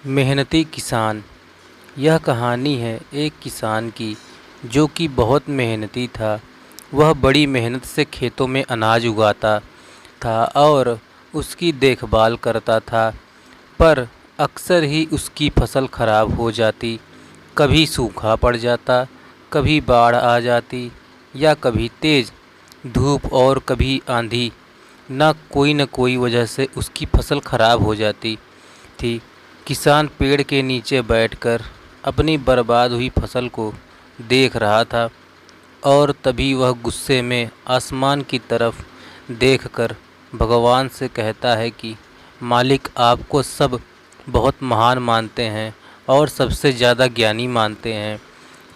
मेहनती किसान। यह कहानी है एक किसान की जो कि बहुत मेहनती था। वह बड़ी मेहनत से खेतों में अनाज उगाता था और उसकी देखभाल करता था, पर अक्सर ही उसकी फसल खराब हो जाती। कभी सूखा पड़ जाता, कभी बाढ़ आ जाती या कभी तेज़ धूप और कभी आंधी। न कोई वजह से उसकी फसल खराब हो जाती थी। किसान पेड़ के नीचे बैठकर अपनी बर्बाद हुई फसल को देख रहा था और तभी वह गुस्से में आसमान की तरफ देखकर भगवान से कहता है कि मालिक, आपको सब बहुत महान मानते हैं और सबसे ज़्यादा ज्ञानी मानते हैं।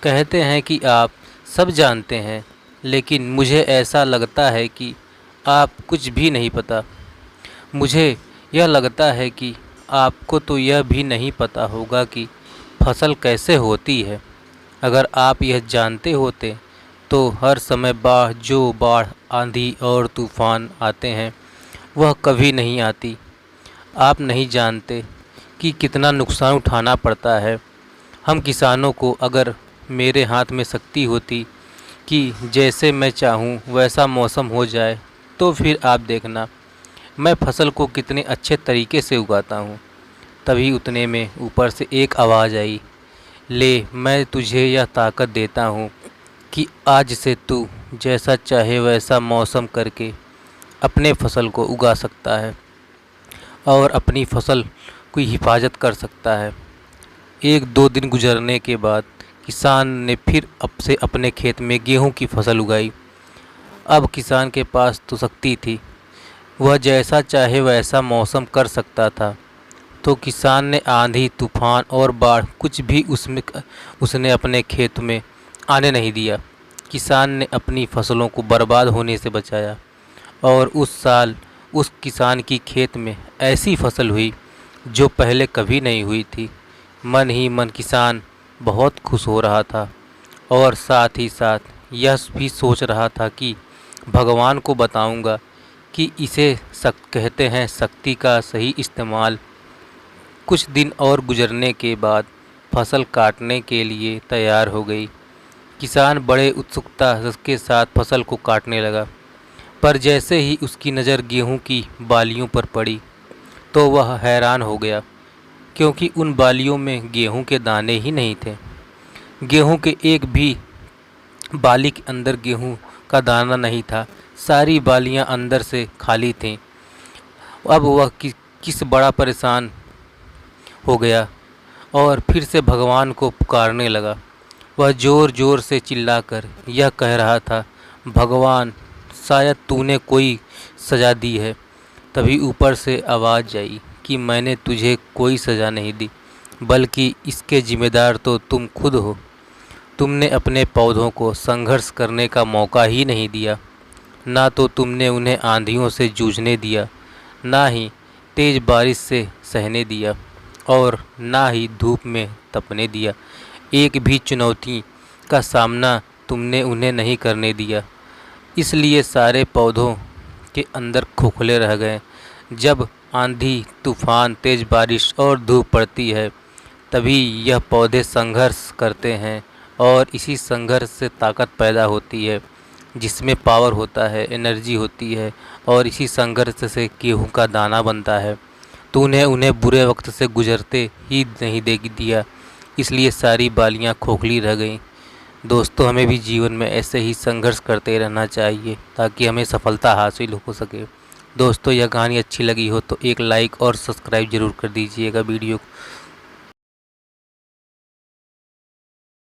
कहते हैं कि आप सब जानते हैं, लेकिन मुझे ऐसा लगता है कि आप कुछ भी नहीं पता। मुझे यह लगता है कि आपको तो यह भी नहीं पता होगा कि फसल कैसे होती है। अगर आप यह जानते होते तो हर समय बाढ़, आंधी और तूफान आते हैं, वह कभी नहीं आती। आप नहीं जानते कि कितना नुकसान उठाना पड़ता है। हम किसानों को अगर मेरे हाथ में शक्ति होती कि जैसे मैं चाहूँ वैसा मौसम हो जाए, तो फिर आप देखना मैं फसल को कितने अच्छे तरीके से उगाता हूँ। तभी उतने में ऊपर से एक आवाज़ आई, ले, मैं तुझे यह ताकत देता हूँ कि आज से तू जैसा चाहे वैसा मौसम करके अपने फसल को उगा सकता है और अपनी फसल की हिफाजत कर सकता है। एक दो दिन गुजरने के बाद किसान ने फिर अब से अपने खेत में गेहूं की फसल उगाई। अब किसान के पास तो शक्ति थी, वह जैसा चाहे वैसा मौसम कर सकता था। तो किसान ने आंधी, तूफान और बाढ़ कुछ भी उसने अपने खेत में आने नहीं दिया। किसान ने अपनी फसलों को बर्बाद होने से बचाया और उस साल उस किसान की खेत में ऐसी फसल हुई जो पहले कभी नहीं हुई थी। मन ही मन किसान बहुत खुश हो रहा था और साथ ही साथ यह भी सोच रहा था कि भगवान को बताऊंगा कि इसे कहते हैं शक्ति का सही इस्तेमाल। कुछ दिन और गुजरने के बाद फसल काटने के लिए तैयार हो गई। किसान बड़े उत्सुकता के साथ फसल को काटने लगा, पर जैसे ही उसकी नज़र गेहूं की बालियों पर पड़ी तो वह हैरान हो गया, क्योंकि उन बालियों में गेहूं के दाने ही नहीं थे। गेहूं के एक भी बाली के अंदर गेहूं का दाना नहीं था। सारी बालियां अंदर से खाली थीं। अब वह किस बड़ा परेशान हो गया और फिर से भगवान को पुकारने लगा। वह ज़ोर ज़ोर से चिल्लाकर यह कह रहा था, भगवान, शायद तूने कोई सज़ा दी है। तभी ऊपर से आवाज़ आई कि मैंने तुझे कोई सज़ा नहीं दी, बल्कि इसके जिम्मेदार तो तुम खुद हो। तुमने अपने पौधों को संघर्ष करने का मौका ही नहीं दिया। ना तो तुमने उन्हें आंधियों से जूझने दिया, ना ही तेज़ बारिश से सहने दिया और ना ही धूप में तपने दिया। एक भी चुनौती का सामना तुमने उन्हें नहीं करने दिया। इसलिए सारे पौधों के अंदर खोखले रह गए। जब आंधी, तूफान, तेज़ बारिश और धूप पड़ती है, तभी यह पौधे संघर्ष करते हैं और इसी संघर्ष से ताकत पैदा होती है, जिसमें पावर होता है, एनर्जी होती है और इसी संघर्ष से गेहूं का दाना बनता है। तूने उन्हें बुरे वक्त से गुजरते ही नहीं देख दिया, इसलिए सारी बालियां खोखली रह गईं। दोस्तों, हमें भी जीवन में ऐसे ही संघर्ष करते रहना चाहिए ताकि हमें सफलता हासिल हो सके। दोस्तों, यह कहानी अच्छी लगी हो तो एक लाइक और सब्सक्राइब ज़रूर कर दीजिएगा वीडियो को।